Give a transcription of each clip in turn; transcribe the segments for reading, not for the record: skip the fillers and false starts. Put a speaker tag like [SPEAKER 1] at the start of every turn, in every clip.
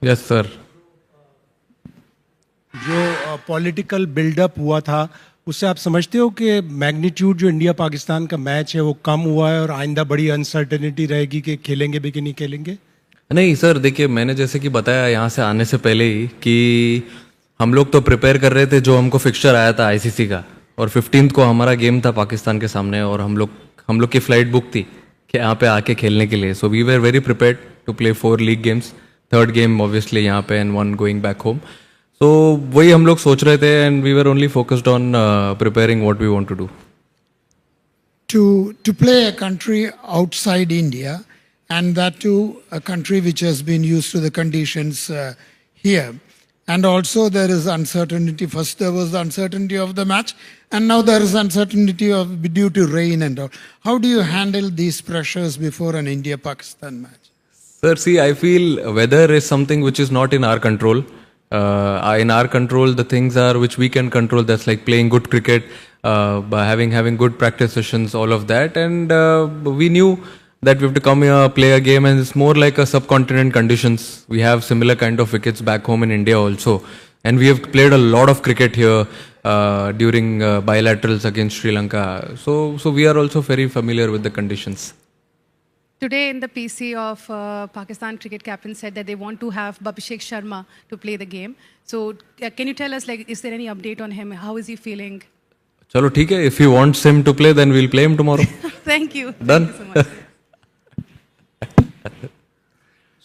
[SPEAKER 1] Yes sir.
[SPEAKER 2] जो political buildup हुआ था उससे आप समझते हो कि मैग्नीट्यूड जो इंडिया पाकिस्तान का मैच है वो कम हुआ है और आइंदा बड़ी अनसर्टेनिटी रहेगी कि खेलेंगे भी कि नहीं खेलेंगे?
[SPEAKER 1] नहीं सर, देखिए मैंने जैसे कि बताया यहाँ से आने से पहले ही कि हम लोग तो प्रिपेयर कर रहे थे, जो हमको फिक्सचर आया था आईसीसी का, और 15th को हमारा गेम था पाकिस्तान के सामने, और हम लोग की फ़्लाइट बुक थी कि यहाँ पे आके खेलने के लिए। So we were very prepared to play 4 league games, third game obviously यहाँ पे and 1 going back home. So वही हम लोग सोच रहे थे and we were only focused on preparing what we want to do.
[SPEAKER 3] To play a country outside India, and that too a country which has been used to the conditions here, and also there is uncertainty. First there was the uncertainty of the match, and now there is uncertainty of due to rain and all. How do you handle these pressures before an India-Pakistan match?
[SPEAKER 1] Sir, see, I feel weather is something which is not in our control. In our control, the things are which we can control. That's like playing good cricket, by having good practice sessions, all of that. And we knew that we have to come here, play a game, and it's more like a subcontinent conditions. We have similar kind of wickets back home in India also, and we have played a lot of cricket here during bilaterals against Sri Lanka. So we are also very familiar with the conditions.
[SPEAKER 4] Today in the PC of Pakistan cricket captain said that they want to have Abhishek Sharma to play the game. So can you tell us, like, is there any update on him? How is he feeling?
[SPEAKER 1] चलो ठीक है, if he wants him to play then we'll play him tomorrow.
[SPEAKER 4] Thank you.
[SPEAKER 1] Done.
[SPEAKER 4] Thank you so much.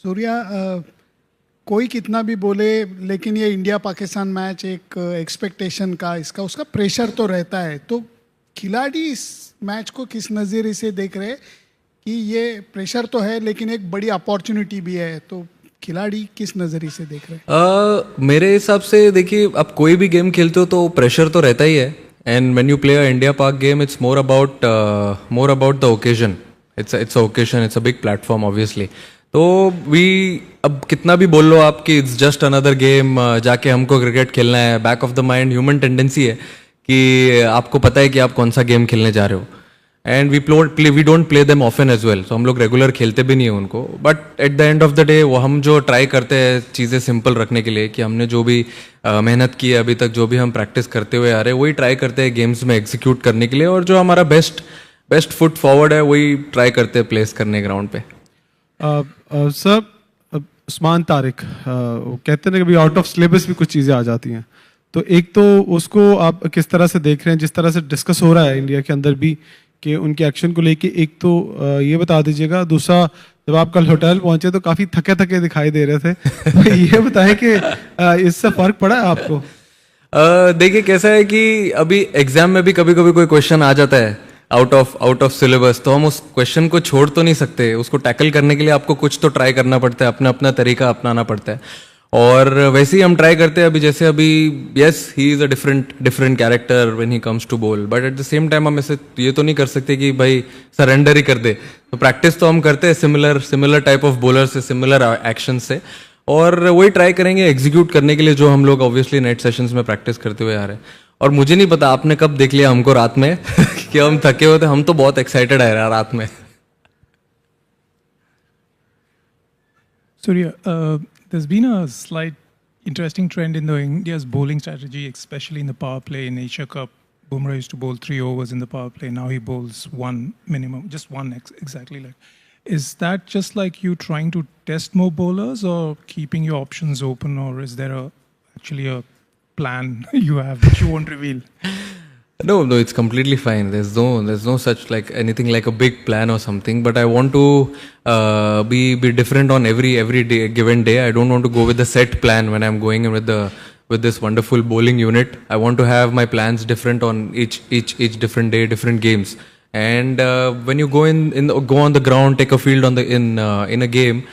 [SPEAKER 5] Surya, कोई कितना भी बोले लेकिन ये India Pakistan match एक एक्सपेक्टेशन का, इसका उसका प्रेशर तो रहता है। तो खिलाड़ी इस मैच को किस नज़रिए से देख रहे हैं कि ये प्रेशर तो है लेकिन एक बड़ी अपॉर्चुनिटी भी है, तो खिलाड़ी किस नज़रिए से देख रहे हैं?
[SPEAKER 1] मेरे हिसाब से देखिए, आप कोई भी गेम खेलते हो तो प्रेशर तो रहता ही है, and when you play a India Pak game it's more about the occasion. It's a occasion, it's a big platform obviously. तो अब कितना भी बोल लो आप कि इट्स जस्ट अनदर गेम, जाके हमको क्रिकेट खेलना है, back of the mind human tendency है कि आपको पता है कि आप कौन सा गेम खेलने जा रहे हो, and we don't play them often as well. So हम लोग रेगुलर खेलते भी नहीं है उनको, but at the end of the day वो हम जो ट्राई करते हैं चीज़ें सिंपल रखने के लिए, कि हमने जो भी मेहनत की है अभी तक, जो भी हम प्रैक्टिस करते हुए आ रहे हैं, वही ट्राई करते हैं गेम्स में एग्जीक्यूट करने के लिए, और जो हमारा बेस्ट फुट फॉरवर्ड है वही ट्राई करते हैं प्लेस करने ग्राउंड पे।
[SPEAKER 6] सर, उस्मान तारिक वो कहते हैं कि अभी आउट ऑफ सिलेबस भी कुछ चीज़ें आ जाती हैं, तो एक तो उसको आप किस तरह से देख रहे हैं, जिस तरह से डिस्कस हो रहा है इंडिया के अंदर भी कि उनके एक्शन को लेके, एक तो ये बता दीजिएगा। दूसरा, जब आप कल होटल पहुंचे तो काफ़ी थके थके दिखाई दे रहे थे, तो ये बताएं कि इससे फ़र्क पड़ा है आपको?
[SPEAKER 1] देखिए कैसा है कि अभी एग्जाम में भी कभी कभी कोई क्वेश्चन आ जाता है आउट ऑफ सिलेबस, तो हम उस क्वेश्चन को छोड़ तो नहीं सकते। उसको टैकल करने के लिए आपको कुछ तो ट्राई करना पड़ता है, अपना अपना तरीका अपनाना पड़ता है, और वैसे ही हम ट्राई करते हैं। अभी yes, he is a different character when he comes to bowl, but at the same time हम ऐसे ये तो नहीं कर सकते कि भाई सरेंडर ही कर दे। तो प्रैक्टिस तो हम करते हैं सिमिलर टाइप ऑफ बॉलर से, सिमिलर एक्शन से, और वही ट्राई करेंगे एग्जीक्यूट करने के लिए जो हम लोग ऑब्वियसली नेट सेशंस में प्रैक्टिस करते हुए आ रहे हैं। और मुझे नहीं पता आपने कब देख लिया हमको रात में कि हम थके होते, हम तो बहुत एक्साइटेड है रात में।
[SPEAKER 7] Surya, there's been a slight interesting trend in the India's bowling strategy, especially in the power play. In Asia Cup, Bumrah used to bowl 3 overs in the power play. Now he bowls one minimum, just one exactly. Like, is that just like you trying to test more bowlers, or keeping your options open, or is there actually a plan you have that you won't reveal?
[SPEAKER 1] No, it's completely fine. There's no such like anything like a big plan or something. But I want to be different on every day, given day. I don't want to go with the set plan when I'm going in with this wonderful bowling unit. I want to have my plans different on each different day, different games. And when you go go on the ground, take a field in a game.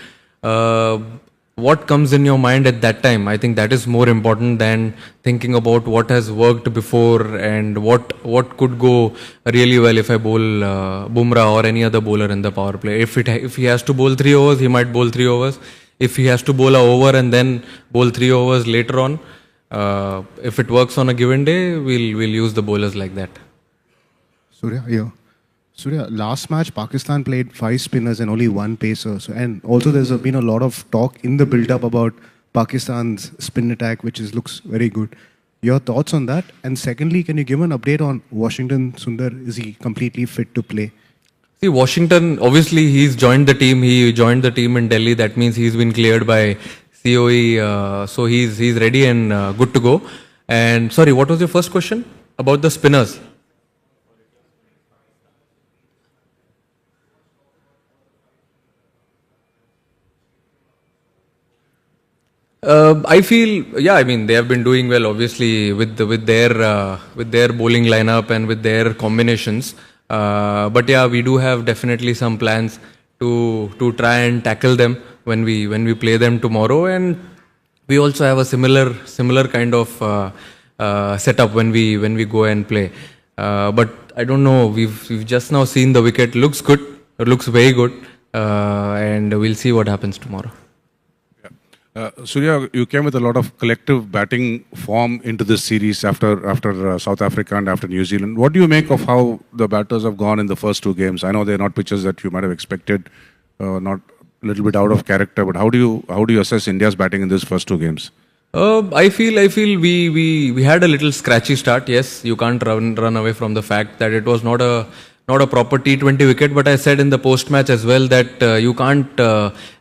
[SPEAKER 1] What comes in your mind at that time, I think that is more important than thinking about what has worked before and what could go really well if I bowl Bumrah or any other bowler in the power play. If he has to bowl 3 overs, he might bowl 3 overs. If he has to bowl a over and then bowl 3 overs later on, if it works on a given day, we'll use the bowlers like that.
[SPEAKER 8] Surya, yeah. Surya, last match Pakistan played 5 spinners and only 1 pacer. So, and also there's been a lot of talk in the build-up about Pakistan's spin attack, which looks very good. Your thoughts on that? And secondly, can you give an update on Washington Sundar? Is he completely fit to play?
[SPEAKER 1] See, Washington, obviously he's joined the team. He joined the team in Delhi. That means he's been cleared by COE. So he's ready and good to go. And sorry, what was your first question? About the spinners? I feel, yeah, I mean, they have been doing well, obviously, with their bowling lineup and with their combinations. But yeah, we do have definitely some plans to try and tackle them when we play them tomorrow, and we also have a similar kind of setup when we go and play. But I don't know. We've just now seen the wicket. Looks good. It looks very good, and we'll see what happens tomorrow.
[SPEAKER 9] Surya, you came with a lot of collective batting form into this series after South Africa and after New Zealand. What do you make of how the batters have gone in the first 2 games? I know they're not pitches that you might have expected, not a little bit out of character, but how do you assess India's batting in these first 2 games?
[SPEAKER 1] I feel we had a little scratchy start. Yes, you can't run away from the fact that it was not a proper T20 wicket, but I said in the post-match as well that you can't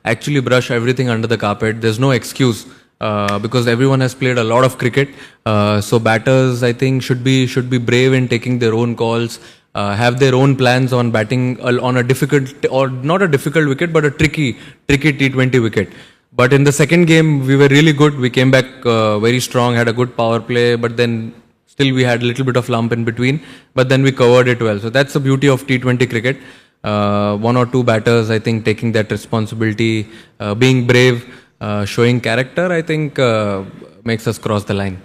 [SPEAKER 1] actually brush everything under the carpet. There's no excuse because everyone has played a lot of cricket. So batters, I think, should be brave in taking their own calls, have their own plans on batting on a difficult, or not a difficult wicket, but a tricky T20 wicket. But in the second game, we were really good. We came back very strong, had a good power play, but then still we had a little bit of lump in between, but then we covered it well. So that's the beauty of T20 cricket. 1 or 2 batters, I think, taking that responsibility, being brave, showing character, I think makes us cross the line.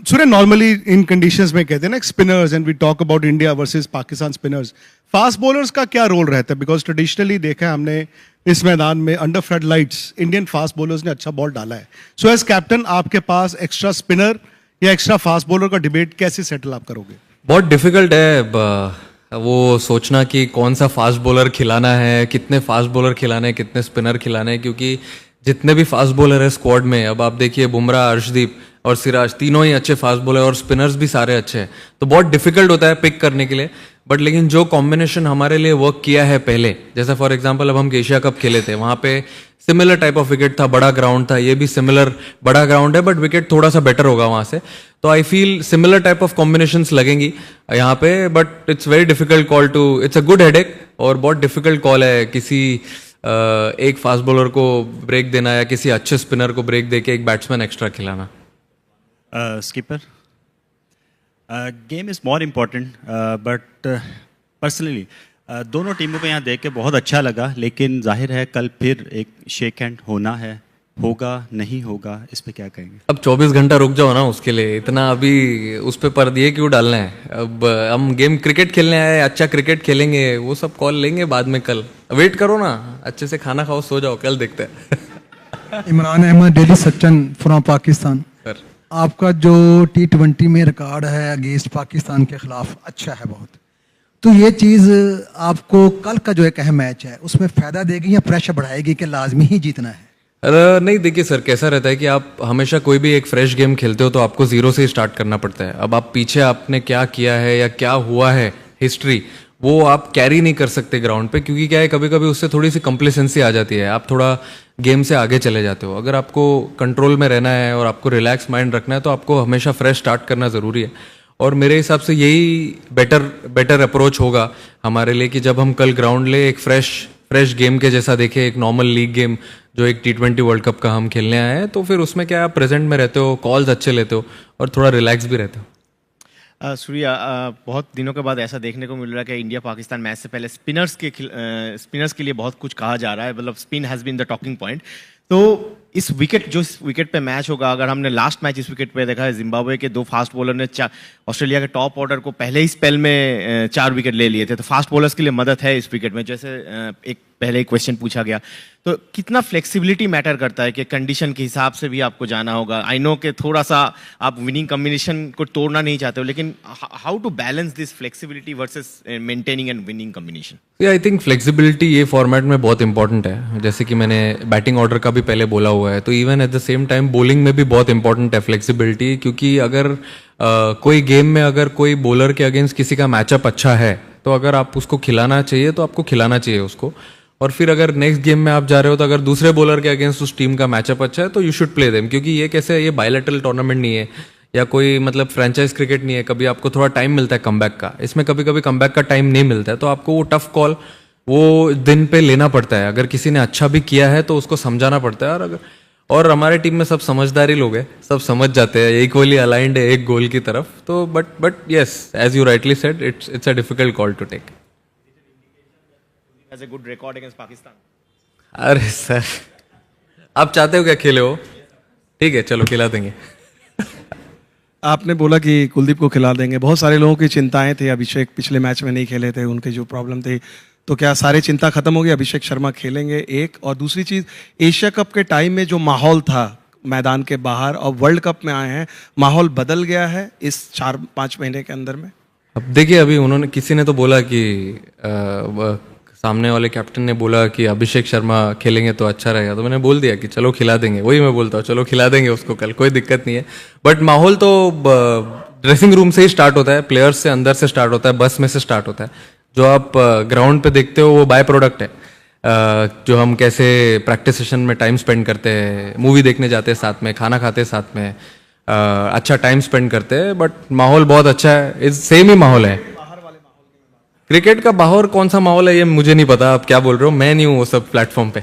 [SPEAKER 2] Surya, normally in conditions में कहते हैं ना spinners, and we talk about India versus Pakistan spinners. Fast bowlers का क्या role रहता है? Because traditionally देखा है हमने इस मैदान में under floodlights Indian fast bowlers ने अच्छा बॉल डाला है. So as captain आपके पास extra spinner या एक्स्ट्रा फास्ट बॉलर का डिबेट कैसे सेटल आप करोगे?
[SPEAKER 1] बहुत डिफिकल्ट है वो सोचना कि कौन सा फास्ट बॉलर खिलाना है, कितने फास्ट बॉलर खिलाने हैं, कितने स्पिनर खिलाने हैं, क्योंकि जितने भी फास्ट बॉलर है स्क्वाड में, अब आप देखिए बुमराह, अर्शदीप और सिराज, तीनों ही अच्छे फास्ट बॉलर और स्पिनर्स भी सारे अच्छे हैं, तो बहुत डिफिकल्ट होता है पिक करने के लिए. बट लेकिन जो कॉम्बिनेशन हमारे लिए वर्क किया है पहले, जैसा फॉर एग्जांपल अब हम एशिया कप खेले थे, वहाँ पे सिमिलर टाइप ऑफ विकेट था, बड़ा ग्राउंड था, ये भी सिमिलर बड़ा ग्राउंड है बट विकेट थोड़ा सा बेटर होगा वहाँ से. तो I feel similar type of combinations लगेंगी यहाँ पे, but it's very difficult call to, it's a good headache और बहुत डिफिकल्ट कॉल है किसी एक फास्ट बॉलर को ब्रेक देना या किसी अच्छे स्पिनर को ब्रेक देके एक बैट्समैन एक्स्ट्रा खिलाना.
[SPEAKER 10] Skipper, game is more important, but personally दोनों टीमों को यहाँ देख के बहुत अच्छा लगा, लेकिन जाहिर है कल फिर एक शेक हैंड होना है, होगा नहीं होगा, इस पे क्या कहेंगे? अब
[SPEAKER 1] 24 घंटा रुक जाओ ना उसके लिए, इतना अभी उस पे पर्दे क्यों डालना है? अब हम गेम क्रिकेट खेलने आए, अच्छा क्रिकेट खेलेंगे, वो सब कॉल लेंगे बाद में. कल वेट करो ना, अच्छे से खाना खाओ, सो जाओ, कल देखते हैं.
[SPEAKER 11] Imran Ahmed, daily Sachin from Pakistan. आपका जो T20 में रिकॉर्ड है अगेंस्ट पाकिस्तान के खिलाफ अच्छा है बहुत, तो ये चीज़ आपको कल का जो एक अहम मैच है उसमें फ़ायदा देगी या प्रेशर बढ़ाएगी कि लाजमी ही जीतना है?
[SPEAKER 1] नहीं, देखिए सर, कैसा रहता है कि आप हमेशा कोई भी एक फ्रेश गेम खेलते हो तो आपको 0 से स्टार्ट करना पड़ता है. अब आप पीछे आपने क्या किया है या क्या हुआ है हिस्ट्री, वो आप कैरी नहीं कर सकते ग्राउंड पे, क्योंकि क्या है कभी कभी उससे थोड़ी सी कंप्लेसेंसी आ जाती है, आप थोड़ा गेम से आगे चले जाते हो. अगर आपको कंट्रोल में रहना है और आपको रिलैक्स माइंड रखना है तो आपको हमेशा फ्रेश स्टार्ट करना ज़रूरी है. और मेरे हिसाब से यही बेटर अप्रोच होगा हमारे लिए कि जब हम कल ग्राउंड ले एक फ्रेश गेम के जैसा देखें, एक नॉर्मल लीग गेम जो एक T20 वर्ल्ड कप का हम खेलने आए हैं, तो फिर उसमें क्या आप प्रेजेंट में रहते हो, कॉल्स अच्छे लेते हो और थोड़ा रिलैक्स भी रहते हो.
[SPEAKER 12] सूर्या, बहुत दिनों के बाद ऐसा देखने को मिल रहा है कि इंडिया पाकिस्तान मैच से पहले स्पिनर्स के लिए बहुत कुछ कहा जा रहा है, मतलब spin has been the talking point. तो इस विकेट पे मैच होगा, अगर हमने लास्ट मैच इस विकेट पे देखा है, जिम्बाब्वे के 2 फास्ट बॉलर ने ऑस्ट्रेलिया के टॉप ऑर्डर को पहले ही स्पेल में 4 विकेट ले लिए थे, तो फास्ट बॉलर्स के लिए मदद है इस विकेट में. जैसे एक पहले एक क्वेश्चन पूछा गया, तो कितना फ्लेक्सिबिलिटी मैटर करता है कि कंडीशन के हिसाब से भी आपको जाना होगा? आई नो कि थोड़ा सा आप विनिंग कॉम्बिनेशन को तोड़ना नहीं चाहते हो, लेकिन how to balance this flexibility versus maintaining and winning combination?
[SPEAKER 1] I think flexibility ये फॉर्मेट में बहुत इंपॉर्टेंट है, जैसे कि मैंने बैटिंग ऑर्डर का भी पहले बोला हुआ है, तो even at the same time bowling में भी बहुत इंपॉर्टेंट है फ्लेक्सिबिलिटी, क्योंकि अगर कोई गेम में अगर कोई बॉलर के अगेंस्ट किसी का मैचअप अच्छा है, तो अगर आप उसको खिलाना चाहिए तो आपको खिलाना चाहिए उसको, और फिर अगर नेक्स्ट गेम में आप जा रहे हो तो अगर दूसरे बॉलर के अगेंस्ट उस टीम का मैचअप अच्छा है तो यू शुड प्ले देम, क्योंकि ये कैसे ये बायलैटरल टूर्नामेंट नहीं है या कोई मतलब फ्रेंचाइज क्रिकेट नहीं है, कभी आपको थोड़ा टाइम मिलता है कमबैक का, इसमें कभी कभी कमबैक का टाइम नहीं मिलता है, तो आपको वो टफ कॉल वो दिन पे लेना पड़ता है। अगर किसी ने अच्छा भी किया है तो उसको समझाना पड़ता है, और हमारे टीम में सब समझदारी लोग हैं, सब समझ जाते हैं, इक्वली अलाइंड है एक गोल की तरफ, तो but yes, as you rightly said, it's a difficult call to take.
[SPEAKER 12] Has a good record against Pakistan.
[SPEAKER 1] अरे सर, आप चाहते हो क्या खेले हो? ठीक है, चलो खिला देंगे।
[SPEAKER 6] आपने बोला कि कुलदीप को खिला देंगे, बहुत सारे लोगों की चिंताएं थी, अभिषेक पिछले मैच में नहीं खेले थे, उनकी जो प्रॉब्लम थी, तो क्या सारी चिंता खत्म हो गई? अभिषेक शर्मा खेलेंगे एक, और दूसरी चीज, एशिया कप के टाइम में जो माहौल था मैदान के बाहर और वर्ल्ड कप में आए हैं, माहौल बदल गया है इस 4-5 महीने के अंदर में?
[SPEAKER 1] अब देखिए, अभी उन्होंने, किसी ने तो बोला कि सामने वाले कैप्टन ने बोला कि अभिषेक शर्मा खेलेंगे तो अच्छा रहेगा, तो मैंने बोल दिया कि चलो खिला देंगे, वही मैं बोलता हूँ, चलो खिला देंगे उसको कल, कोई दिक्कत नहीं है। बट माहौल तो ड्रेसिंग रूम से ही स्टार्ट होता है, प्लेयर्स से अंदर से स्टार्ट होता है, बस में से स्टार्ट होता है। जो आप ग्राउंड पे देखते हो वो बाय प्रोडक्ट है, जो हम कैसे प्रैक्टिस सेशन में टाइम स्पेंड करते हैं, मूवी देखने जाते हैं साथ में, खाना खाते हैं साथ में, अच्छा टाइम स्पेंड करते हैं, बट माहौल बहुत अच्छा है, सेम ही माहौल है। क्रिकेट का बाहर कौन सा माहौल है ये मुझे नहीं पता, आप क्या बोल रहे हो, मैं नहीं हूँ वो सब प्लेटफॉर्म पे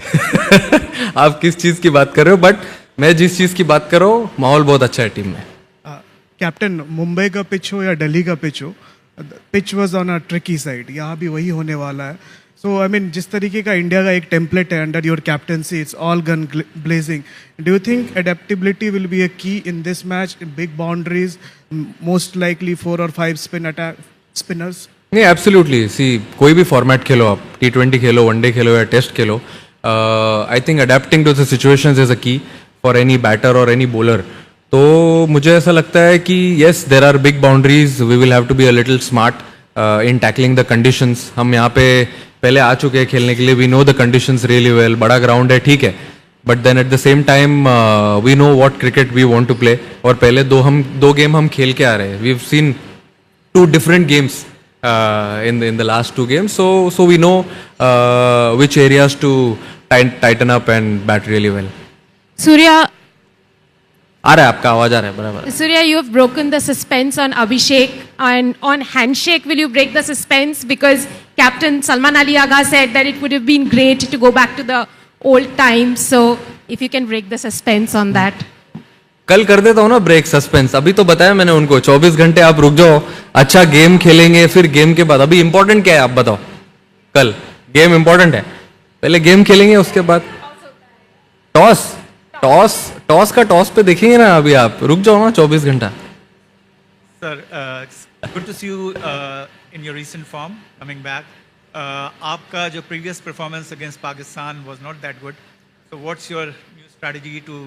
[SPEAKER 1] आप किस चीज़ की बात कर रहे हो, बट मैं जिस चीज़ की बात कर रहा हूँ, माहौल बहुत अच्छा है टीम में।
[SPEAKER 13] कैप्टन, मुंबई का पिच हो या दिल्ली का पिच हो, pitch was on a tricky side, यहाँ भी वही होने वाला है। सो आई मीन, जिस तरीके का इंडिया का एक टेम्पलेट है under your captaincy, it's all gun blazing, do you think adaptability will be a key in this match, in big boundaries, most likely 4 or 5 spinners?
[SPEAKER 1] नहीं, एब्सोल्युटली, सी कोई भी format खेलो आप, T20 खेलो, one day खेलो या test खेलो, I think adapting to the situations is a key for any batter और any bowler. तो मुझे ऐसा लगता है कि yes, there are big boundaries, we will have to be a little smart in tackling the conditions. हम यहाँ पे पहले आ चुके हैं खेलने के लिए, we know the conditions really well, बड़ा ग्राउंड है, ठीक है, but then at the same time we know what cricket we want to play, और पहले दो गेम हम खेल के आ रहे हैं, we have seen 2 different games in the last 2 games, so we know which areas to tighten up and bat really well.
[SPEAKER 14] Surya,
[SPEAKER 1] आ रहा है आपका आवाज, आ रहा है बराबर।
[SPEAKER 14] Surya, you have broken the suspense on Abhishek, and on handshake, will you break the suspense? Because Captain Salman Ali Agha said that it would have been great to go back to the old times. So, if you can break the suspense on that.
[SPEAKER 1] कल कर देता हूँ ना break suspense, अभी तो बताया मैंने उनको 24 घंटे आप रुक जाओ, अच्छा गेम खेलेंगे, फिर गेम के बाद, अभी इंपॉर्टेंट क्या है आप बताओ? कल गेम इंपॉर्टेंट है, पहले गेम खेलेंगे उसके बाद टॉस का टॉस पे देखेंगे ना, अभी आप रुक जाओ ना 24 घंटा।
[SPEAKER 15] Sir, good to see you in your recent form coming back. आपका जो previous performance against Pakistan was not that good, so what's your new strategy to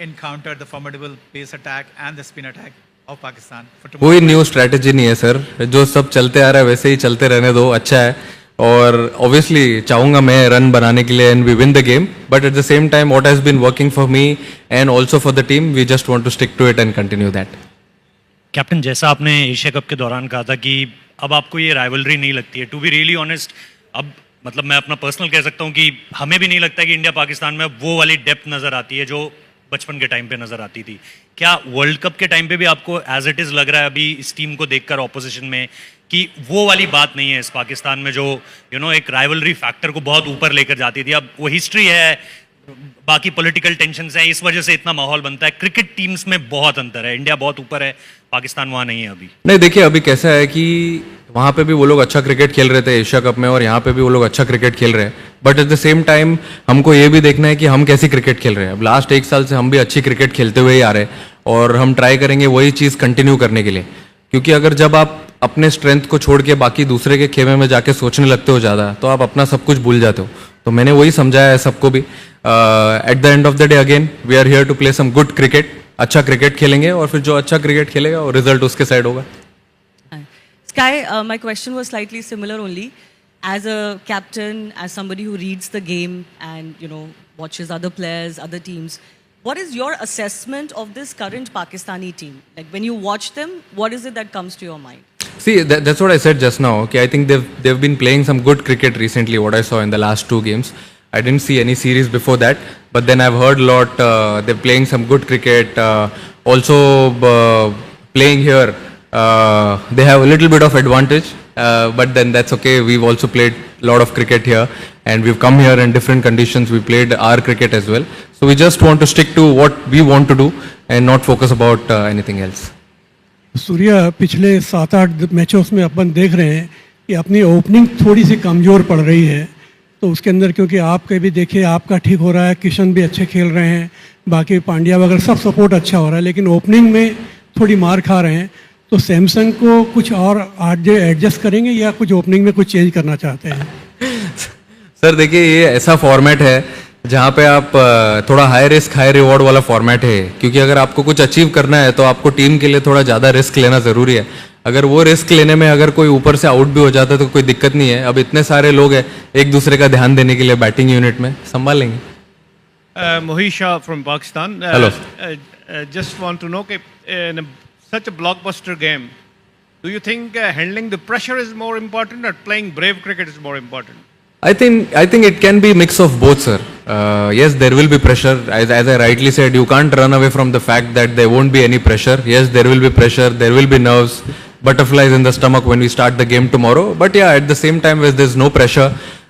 [SPEAKER 15] encounter the formidable pace attack and the spin attack of Pakistan for tomorrow?
[SPEAKER 1] कोई new strategy नहीं है sir, जो सब चलते आ रहा है वैसे ही चलते रहने दो, अच्छा है, और ऑब्वियसली चाहूंगा मैं रन बनाने के लिए and we win the game, but at the same time what has been working for me and also for the team, we just want to stick to it and continue that.
[SPEAKER 16] Captain, जैसा आपने Asia cup के दौरान कहा था कि अब आपको ये राइवलरी नहीं लगती है, टू बी रियली ऑनेस्ट, अब मतलब मैं अपना पर्सनल कह सकता हूँ कि हमें भी नहीं लगता कि इंडिया पाकिस्तान में वो वाली डेप्थ नजर आती है जो बचपन के टाइम पे नजर आती थी। क्या वर्ल्ड कप के टाइम पे भी आपको एज इट इज लग रहा है अभी इस टीम को देखकर ऑपोजिशन में कि वो वाली बात नहीं है इस पाकिस्तान में जो एक राइवलरी फैक्टर को बहुत ऊपर लेकर जाती थी? अब वो हिस्ट्री है, बाकी पॉलिटिकल टेंशंस हैं, इस वजह से इतना माहौल बनता है। क्रिकेट टीम्स में बहुत अंतर है, इंडिया बहुत ऊपर है, पाकिस्तान वहाँ नहीं है अभी।
[SPEAKER 1] नहीं, देखिए अभी कैसा है कि वहाँ पे भी वो लोग अच्छा क्रिकेट खेल रहे थे एशिया कप में, और यहाँ पे भी वो लोग अच्छा क्रिकेट खेल रहे हैं, but at the same time हमको ये भी देखना है कि हम कैसी क्रिकेट खेल रहे हैं। अब लास्ट 1 साल से हम भी अच्छी क्रिकेट खेलते हुए ही आ रहे हैं, और हम ट्राई करेंगे वही चीज़ कंटिन्यू करने के लिए, क्योंकि अगर जब आप अपने स्ट्रेंथ को छोड़ के बाकी दूसरे के खेमे में जाके सोचने लगते हो ज़्यादा, तो आप अपना सब कुछ भूल जाते हो. तो मैंने वही समझाया है सबको भी. At the end of the day again we are here to play some good cricket. अच्छा क्रिकेट खेलेंगे और फिर जो अच्छा क्रिकेट खेलेगा वो रिजल्ट उसके साइड होगा.
[SPEAKER 17] Sky, my question was slightly similar only. As a captain, as somebody who reads the game and watches other players, other teams, what is your assessment of this current Pakistani team? Like when you watch them, what is it that comes to your mind?
[SPEAKER 1] See, that's what I said just now. Okay, I think they've been playing some good cricket recently. What I saw in the last 2 games, I didn't see any series before that. But then I've heard a lot. They're playing some good cricket. Also playing here. They have a little bit of advantage, but then that's okay. We've also played a lot of cricket here, and we've come here in different conditions. We played our cricket as well. So we just want to stick to what we want to do and not focus about anything else.
[SPEAKER 18] Surya, पिछले 7-8 मैचों में अपन देख रहे हैं कि अपनी opening थोड़ी सी कमज़ोर पड़ रही है. तो उसके अंदर क्योंकि आपके भी देखिए आपका ठीक हो रहा है, किशन भी अच्छे खेल रहे हैं, बाकी पांड्या वगैरह सब सपोर्ट अच्छा हो रहा है, लेकिन ओपनिंग में थोड़ी मार खा रहे हैं. तो सैमसंग को कुछ और आज एडजस्ट करेंगे या कुछ ओपनिंग में कुछ चेंज करना चाहते हैं?
[SPEAKER 1] सर देखिए, ये ऐसा फॉर्मेट है जहाँ पे आप थोड़ा हाई रिस्क हाई रिवॉर्ड वाला फॉर्मेट है. क्योंकि अगर आपको कुछ अचीव करना है तो आपको टीम के लिए थोड़ा ज़्यादा रिस्क लेना ज़रूरी है. अगर वो रिस्क लेने में अगर कोई ऊपर से आउट भी हो जाता है तो कोई दिक्कत नहीं है. अब इतने सारे लोग हैं एक दूसरे का ध्यान देने के लिए बैटिंग यूनिट में, संभाल लेंगे.
[SPEAKER 19] Mohisha from Pakistan.
[SPEAKER 1] Hello.
[SPEAKER 19] Just want to know, in such a blockbuster game, do you think handling the pressure is more important or playing brave cricket is more important?
[SPEAKER 1] I think it can be mix of both, sir. Yes, there will be pressure. As I rightly said, you can't run away from the fact that there won't be any pressure. Yes, there will be pressure. There will be nerves, butterflies in the stomach when we start the game tomorrow. But yeah, at the same time, there's no pressure,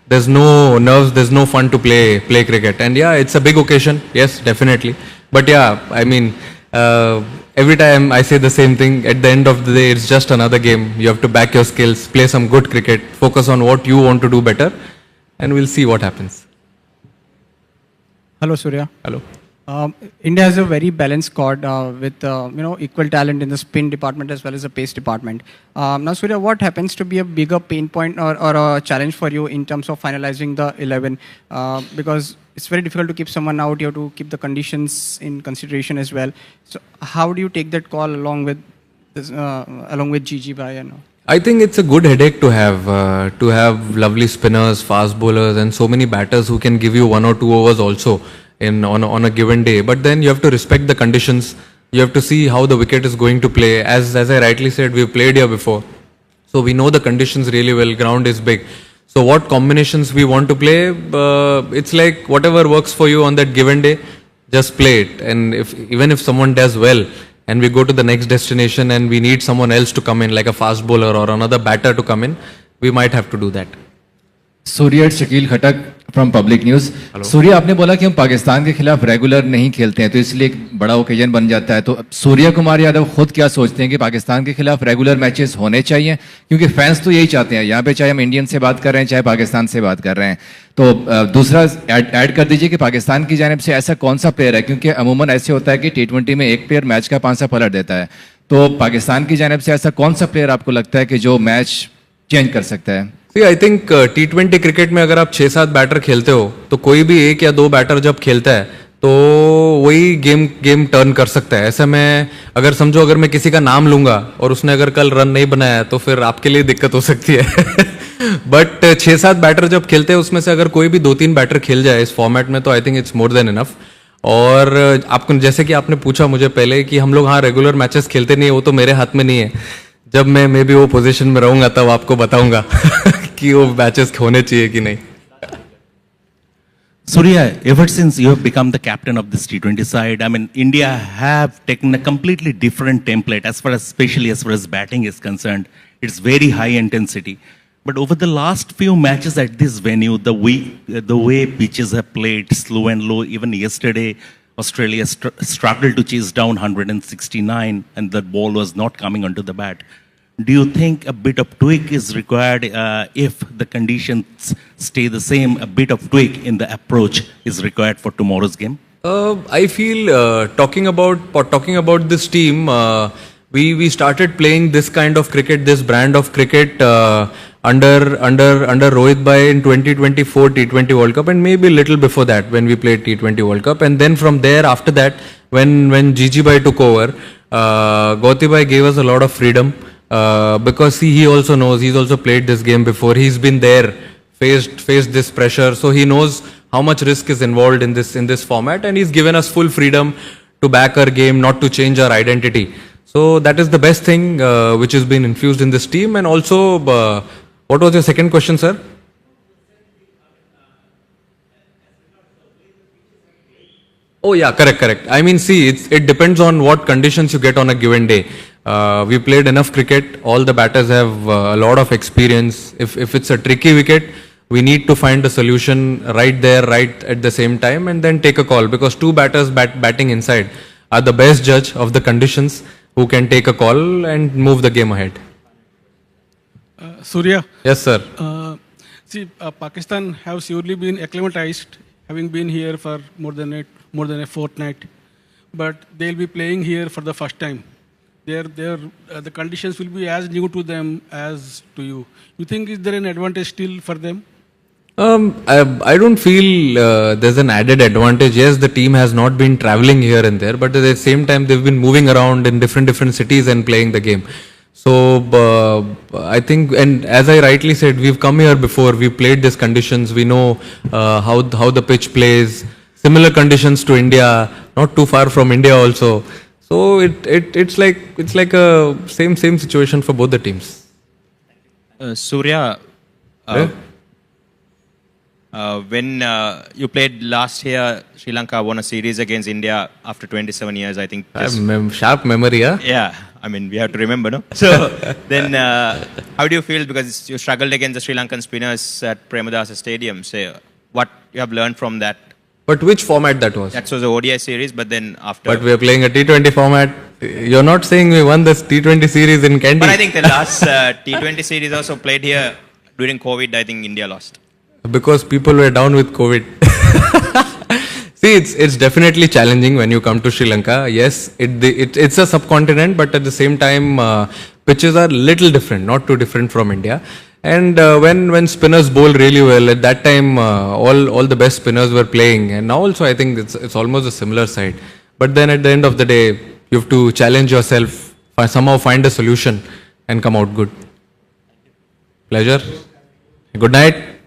[SPEAKER 1] there's no nerves, there's no fun to play cricket. And yeah, it's a big occasion. Yes, definitely. But yeah, I mean, every time I say the same thing. At the end of the day, it's just another game. You have to back your skills, play some good cricket, focus on what you want to do better, and we'll see what happens.
[SPEAKER 20] Hello, Surya.
[SPEAKER 1] Hello.
[SPEAKER 20] India has a very balanced squad with equal talent in the spin department as well as the pace department. Now, Surya, what happens to be a bigger pain point or a challenge for you in terms of finalizing the 11? Because it's very difficult to keep someone out. You have to keep the conditions in consideration as well. So, how do you take that call along with Gigi Bhai?
[SPEAKER 1] I think it's a good headache to have lovely spinners, fast bowlers, and so many batters who can give you 1 or 2 overs also on a given day. But then you have to respect the conditions. You have to see how the wicket is going to play. As I rightly said, we've played here before, so we know the conditions really well. Ground is big. So what combinations we want to play, it's like whatever works for you on that given day, just play it. And even if someone does well, and we go to the next destination and we need someone else to come in, like a fast bowler or another batter to come in, we might have to do that.
[SPEAKER 21] Surya, Shakeel Khattak from public news. Surya, आपने बोला कि हम पाकिस्तान के खिलाफ regular नहीं खेलते हैं, तो इसलिए एक बड़ा ओकेजन बन जाता है. तो सूर्या कुमार यादव खुद क्या सोचते हैं कि पाकिस्तान के खिलाफ रेगुलर मैचेस होने चाहिए? क्योंकि फैंस तो यही चाहते हैं, यहाँ पे चाहे हम इंडियन से बात कर रहे हैं चाहे पाकिस्तान से बात कर रहे हैं. तो दूसरा ऐड कर दीजिए कि पाकिस्तान की जानिब से ऐसा कौन सा प्लेयर है, क्योंकि अमूमन ऐसे होता है कि T20 में एक प्लेयर मैच का 5 पलट देता है. तो पाकिस्तान की जानिब से ऐसा कौन सा प्लेयर आपको लगता है कि जो मैच चेंज कर सकता है?
[SPEAKER 1] आई थिंक T20 क्रिकेट में अगर आप 6-7 बैटर खेलते हो तो कोई भी 1 या 2 बैटर जब खेलता है तो वही गेम टर्न कर सकता है. ऐसे में अगर समझो, अगर मैं किसी का नाम लूंगा और उसने अगर कल रन नहीं बनाया तो फिर आपके लिए दिक्कत हो सकती है. बट 6-7 बैटर जब खेलते हैं उसमें से अगर कोई भी 2-3 बैटर खेल जाए इस फॉर्मेट में तो I think it's more than enough. और आपको जैसे कि आपने पूछा मुझे पहले कि हम लोग हाँ रेगुलर मैचेस खेलते नहीं है, वो तो मेरे हाथ में नहीं है. जब मैं भी वो पोजीशन में रहूंगा तब आपको बताऊंगा कि वो मैचेस होने चाहिए कि नहीं.
[SPEAKER 22] Surya, ever since you have become the captain of this T20 side, I mean, India have taken a completely different template especially as far as batting is concerned. It's very high intensity. But over the last few matches at this venue, the way pitches have played slow and low, even yesterday, Australia struggled to chase down 169 and the ball was not coming onto the bat. Do you think a bit of tweak is required if the conditions stay the same? A bit of tweak in the approach is required for tomorrow's game?
[SPEAKER 1] I feel talking about this team, we started playing this kind of cricket, this brand of cricket under Rohit Bhai in 2024 T20 World Cup, and maybe a little before that when we played T20 World Cup. And then from there, after that, when Gigi Bhai took over, Gauti Bhai gave us a lot of freedom because he also knows, he's also played this game before. He's been there, faced this pressure, so he knows how much risk is involved in this format, and he's given us full freedom to back our game, not to change our identity. So that is the best thing which has been infused in this team. And also, what was your second question, sir? Oh yeah, correct. I mean, see, it depends on what conditions you get on a given day. We played enough cricket. All the batters have a lot of experience. If it's a tricky wicket, we need to find a solution right there, right at the same time, and then take a call, because two batters batting inside are the best judge of the conditions, who can take a call and move the game ahead.
[SPEAKER 3] Surya.
[SPEAKER 1] Yes, sir.
[SPEAKER 3] Pakistan have surely been acclimatized, having been here for more than a fortnight, but they'll be playing here for the first time. The conditions will be as new to them as to you. You think is there an advantage still for them?
[SPEAKER 1] I don't feel there's an added advantage. Yes, the team has not been traveling here and there, but at the same time, they've been moving around in different cities and playing the game. So I think, and as I rightly said, we've come here before. We've played these conditions. We know how the pitch plays. Similar conditions to India, not too far from India also. So it's like a same situation for both the teams.
[SPEAKER 12] Surya. When you played last year, Sri Lanka won a series against India after 27 years, I think.
[SPEAKER 1] I have sharp memory, yeah?
[SPEAKER 12] Yeah, I mean, we have to remember, no? So, then how do you feel, because you struggled against the Sri Lankan spinners at Premadasa Stadium, say, what you have learned from that?
[SPEAKER 1] But which format that was?
[SPEAKER 12] That was the ODI series, but then after...
[SPEAKER 1] But we are playing a T20 format. You're not saying we won this T20 series in Kandy.
[SPEAKER 12] But I think the last T20 series also played here during COVID, I think India lost.
[SPEAKER 1] Because people were down with COVID. See, it's definitely challenging when you come to Sri Lanka. Yes, it's a subcontinent, but at the same time, pitches are little different, not too different from India. And when spinners bowl really well, at that time, all the best spinners were playing. And now also, I think it's almost a similar side. But then at the end of the day, you have to challenge yourself, somehow find a solution and come out good. Pleasure. Good night.